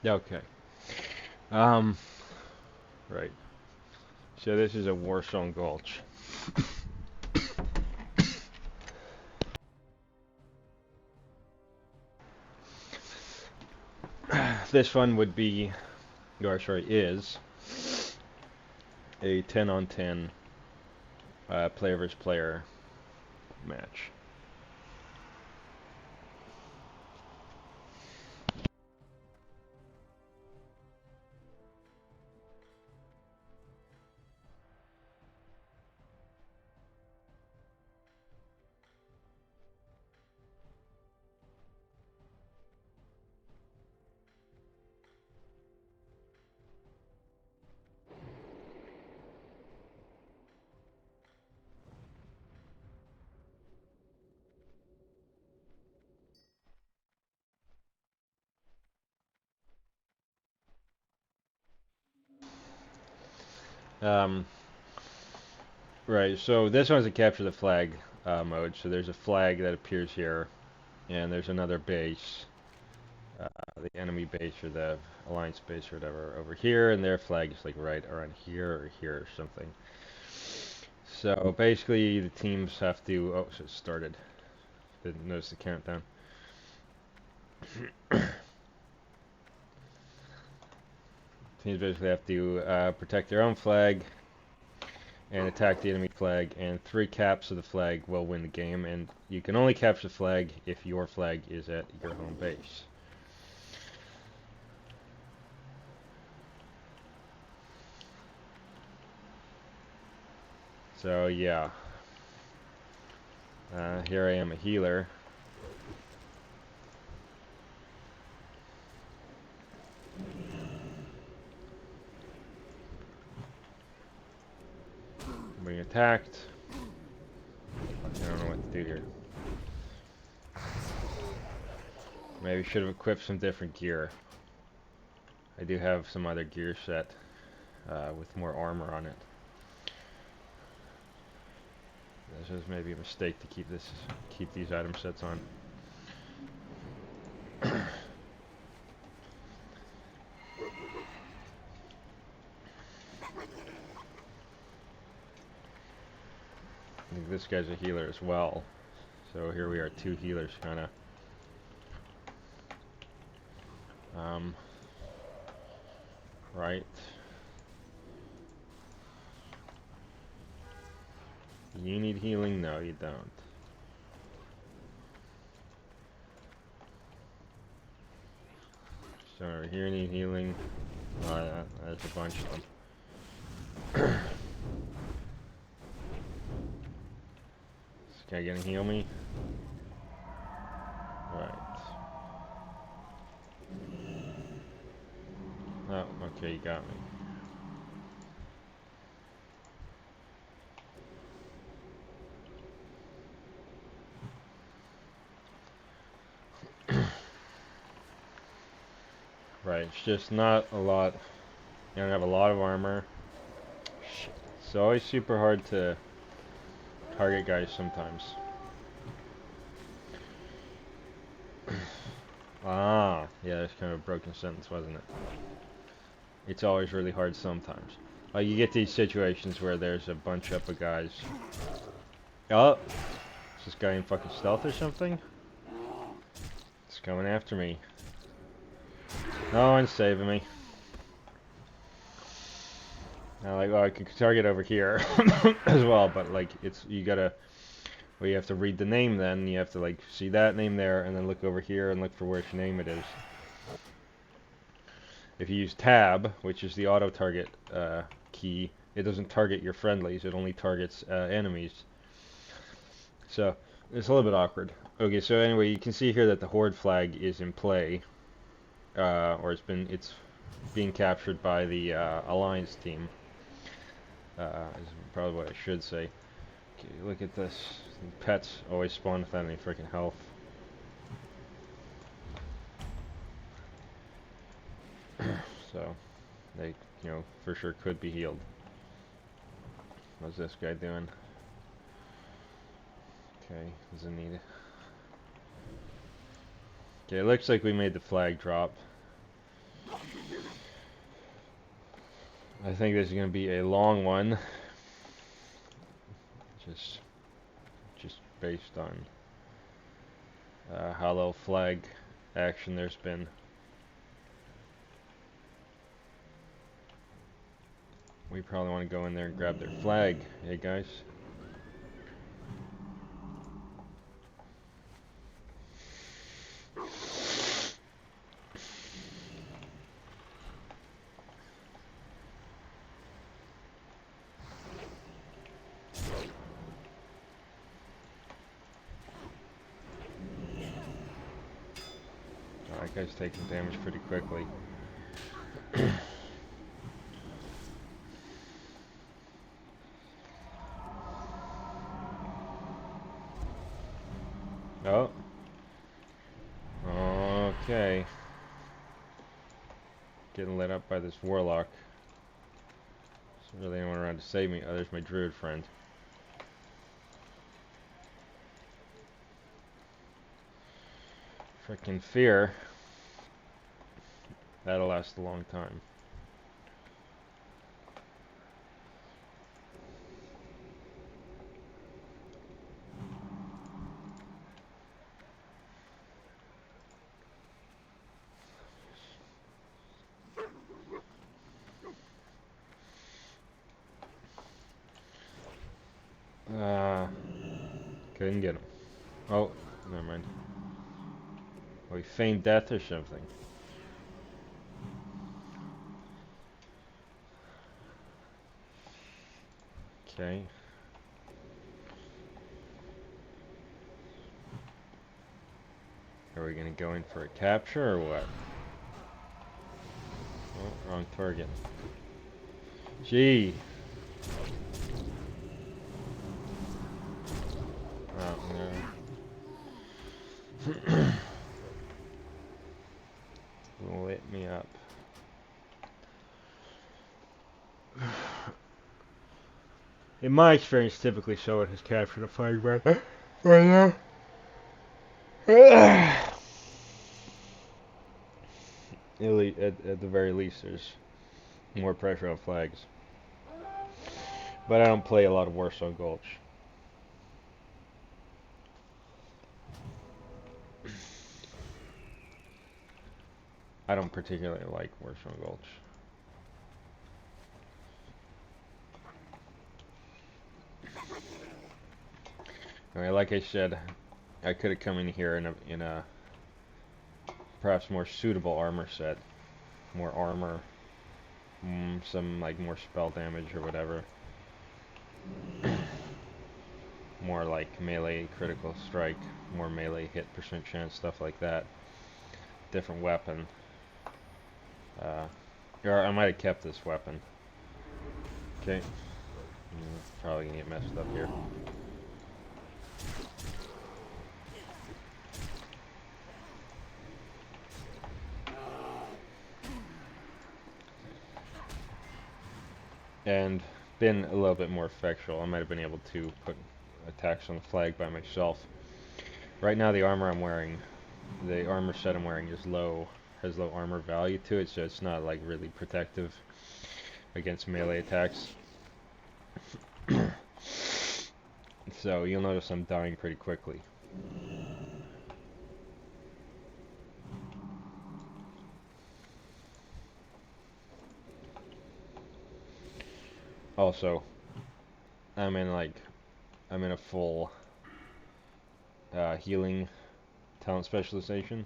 Okay. Right. So this is a Warsong Gulch. This one would be, or sorry, is a 10 on 10 player versus player match. Um, right, so this one's a capture the flag mode. So there's a flag that appears here, and there's another base, uh, the enemy base or the alliance base or whatever over here, and their flag is like right around here or here or something. So basically, the teams have to. Oh, so it started. Didn't notice the countdown. Teams basically have to protect their own flag and attack the enemy flag, and 3 caps of the flag will win the game, and you can only capture the flag if your flag is at your home base. So yeah, here I am, a healer. I'm being attacked. I don't know what to do here. Maybe should have equipped some different gear. I do have some other gear set with more armor on it. This is maybe a mistake to keep these item sets on. I think this guy's a healer as well. So here we are, 2 healers kind of. Right. You need healing? No, you don't. So over here need healing. There's a bunch of them. This guy gonna heal me? Right. Oh, okay, you got me. Right, it's just not a lot. You don't have a lot of armor. It's always super hard to target guys sometimes. Ah, yeah, that's kind of a broken sentence, wasn't it? It's always really hard sometimes. Like, you get these situations where there's a bunch up of guys. Oh, is this guy in fucking stealth or something? It's coming after me. No one's saving me. Now, like, oh, I can target over here as well, but like, you gotta, well, you have to read the name. Then you have to like see that name there, and then look over here and look for which name it is. If you use tab, which is the auto target key, it doesn't target your friendlies. It only targets enemies. So it's a little bit awkward. Okay, so anyway, you can see here that the Horde flag is in play, or it's being captured by the Alliance team. Is probably what I should say. Okay, look at this. Pets always spawn without any freaking health. So they, for sure could be healed. What's this guy doing? Okay, doesn't need it. Okay, it looks like we made the flag drop. I think this is going to be a long one, just based on how little flag action there's been. We probably want to go in there and grab their flag, hey guys? That guy's taking damage pretty quickly. Oh. Okay. Getting lit up by this warlock. There's really anyone around to save me. Oh, there's my druid friend. Frickin' fear. That'll last a long time. Couldn't get him. Oh, never mind. Oh, he feigned death or something. Okay. Are we gonna go in for a capture or what? Oh, wrong target. Gee. Oh, no. Lit me up. In my experience, typically someone has captured a flag right now. At the very least, there's more pressure on flags. But I don't play a lot of Warsong Gulch. I don't particularly like Warsong Gulch. Okay, like I said, I could have come in here in a perhaps more suitable armor set, more armor, some like more spell damage or whatever, more like melee critical strike, more melee hit percent chance, stuff like that. Different weapon. Or I might have kept this weapon. Okay. Probably gonna get messed up here. And been a little bit more effectual. I might have been able to put attacks on the flag by myself. Right now the armor I'm wearing, the armor set I'm wearing is low, has low armor value to it, so it's not like really protective against melee attacks. So you'll notice I'm dying pretty quickly. Also, I'm in a full healing talent specialization.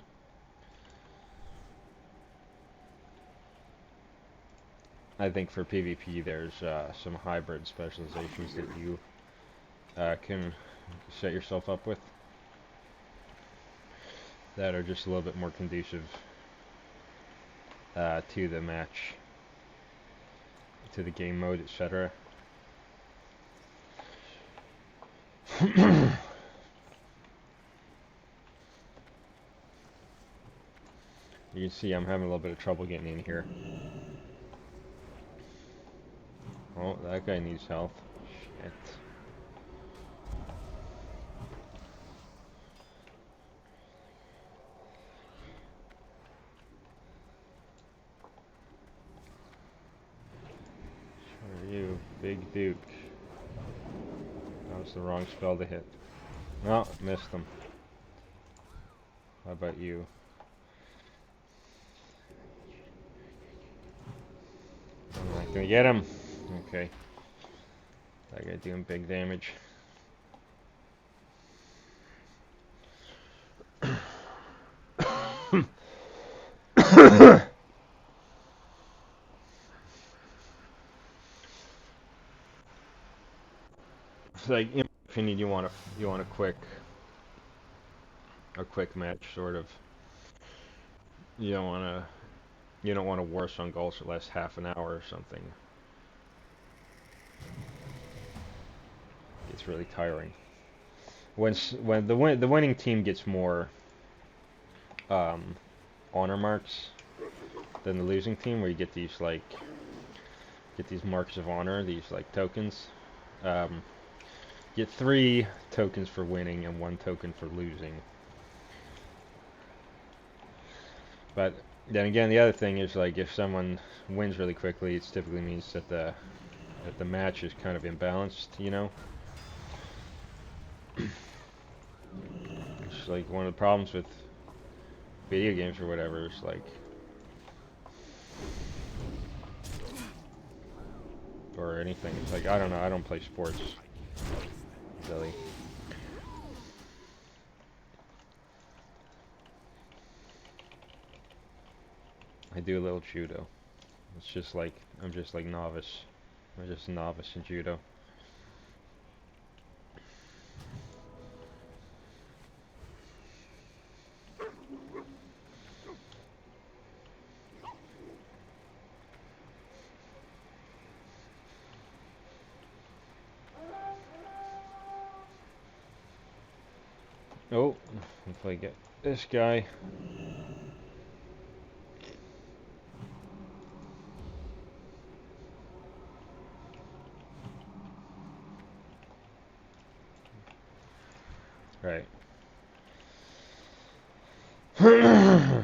I think for PvP there's some hybrid specializations that you can set yourself up with that are just a little bit more conducive to the match, to the game mode, etc. You can see I'm having a little bit of trouble getting in here. Oh, that guy needs health. Shit. Big Duke. That was the wrong spell to hit. No, missed him. How about you? I'm not gonna get him. Okay. That guy doing big damage. It's like, in my opinion, you want a quick match, sort of. You don't want to Warsong Gulch that lasts half an hour or something. It's really tiring. When the winning team gets more honor marks than the losing team, where you get these marks of honor, these like tokens. Get 3 tokens for winning and 1 token for losing. But then again, the other thing is, like, if someone wins really quickly, it typically means that the match is kind of imbalanced, you know? It's like one of the problems with video games or whatever, is like, or anything. It's like, I don't know, I don't play sports, really. I do a little judo. It's just like, I'm just like novice. I'm just a novice in judo. Oh, if I get this guy. Right. Mm.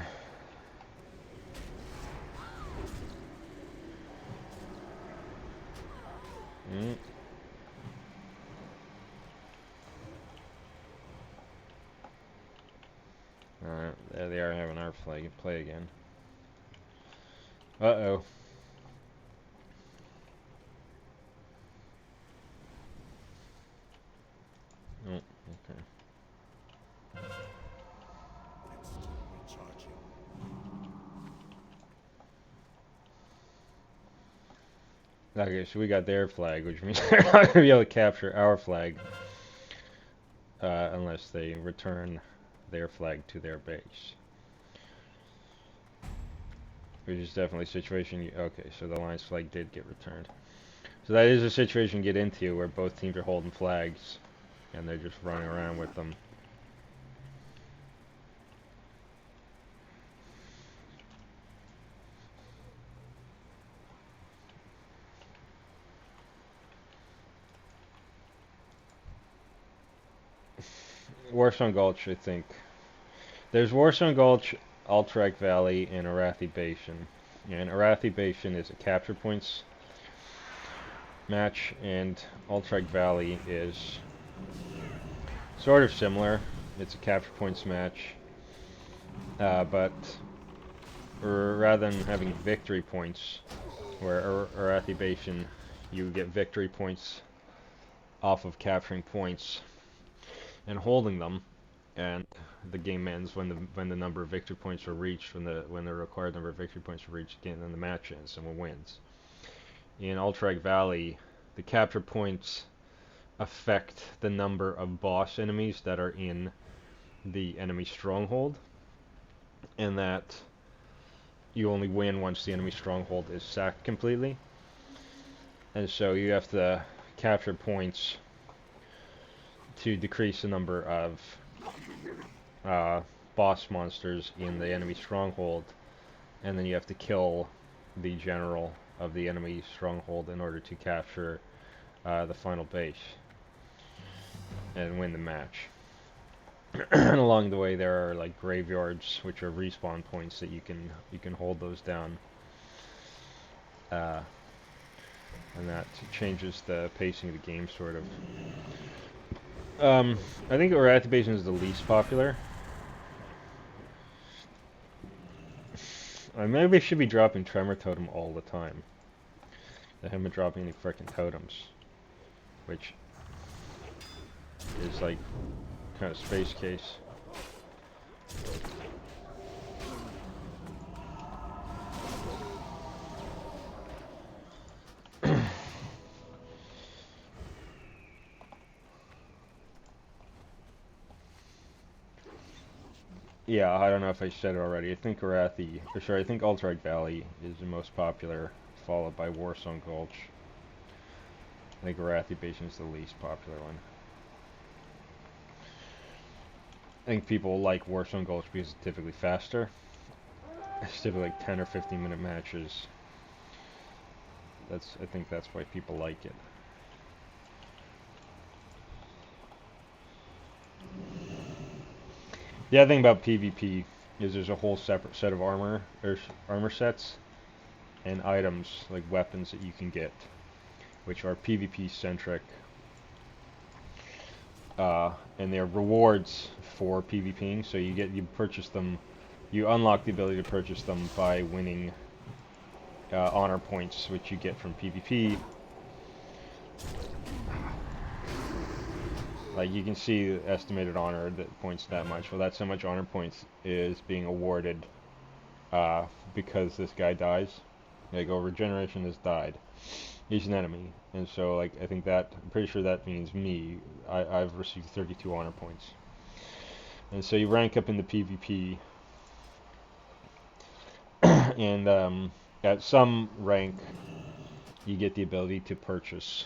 Alright, there they are having our flag play again. Uh-oh. Oh, okay. Okay, so we got their flag, which means they're not going to be able to capture our flag unless they return their flag to their base. Which is definitely a situation. Okay, so the Alliance flag did get returned. So that is a situation you get into where both teams are holding flags and they're just running around with them. Warsong Gulch, I think. There's Warsong Gulch, Alterac Valley, and Arathi Basin. And Arathi Basin is a capture points match, and Alterac Valley is sort of similar. It's a capture points match, but rather than having victory points, where Arathi Basin, you get victory points off of capturing points and holding them, and the game ends when the number of victory points are reached, when the required number of victory points are reached again, then the match ends, someone wins. In Alterac Valley, the capture points affect the number of boss enemies that are in the enemy stronghold, and that you only win once the enemy stronghold is sacked completely. And so you have to capture points to decrease the number of boss monsters in the enemy stronghold, and then you have to kill the general of the enemy stronghold in order to capture the final base and win the match. And along the way there are like graveyards, which are respawn points that you can hold those down. and that changes the pacing of the game, sort of. I think Arathi Basin is the least popular. Maybe I should be dropping Tremor Totem all the time. I haven't been dropping any frickin' totems, which is like kind of space case. Yeah, I don't know if I said it already. I think Arathi, or sorry, I think Ultrite Valley is the most popular, followed by Warsong Gulch. I think Arathi Basin is the least popular one. I think people like Warsong Gulch because it's typically faster. It's typically like 10 or 15 minute matches. I think that's why people like it. The other thing about PvP is there's a whole separate set of armor sets and items like weapons that you can get, which are PvP centric, and they're rewards for PvPing. So you purchase them, you unlock the ability to purchase them by winning honor points, which you get from PvP. Like you can see estimated honor that points that much. Well, that's how much honor points is being awarded because this guy dies. Like, oh, regeneration has died. He's an enemy, and so like I'm pretty sure that means me. I've received 32 honor points, and so you rank up in the PvP, and at some rank you get the ability to purchase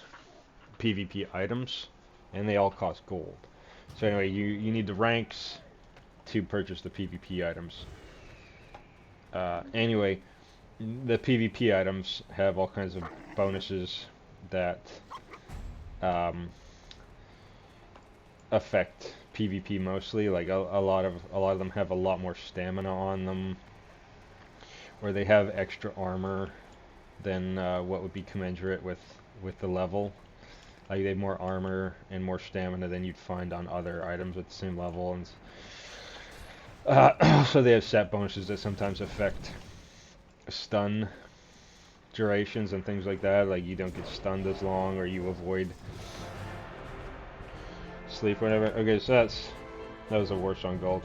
PvP items. And they all cost gold. So anyway, you need the ranks to purchase the PvP items. Anyway, the PvP items have all kinds of bonuses that affect PvP mostly. Like a lot of them have a lot more stamina on them, or they have extra armor than what would be commensurate with the level. Like they have more armor and more stamina than you'd find on other items at the same level, and so they have set bonuses that sometimes affect stun durations and things like that. Like you don't get stunned as long, or you avoid sleep, whatever. Okay, so that was a Warsong Gulch.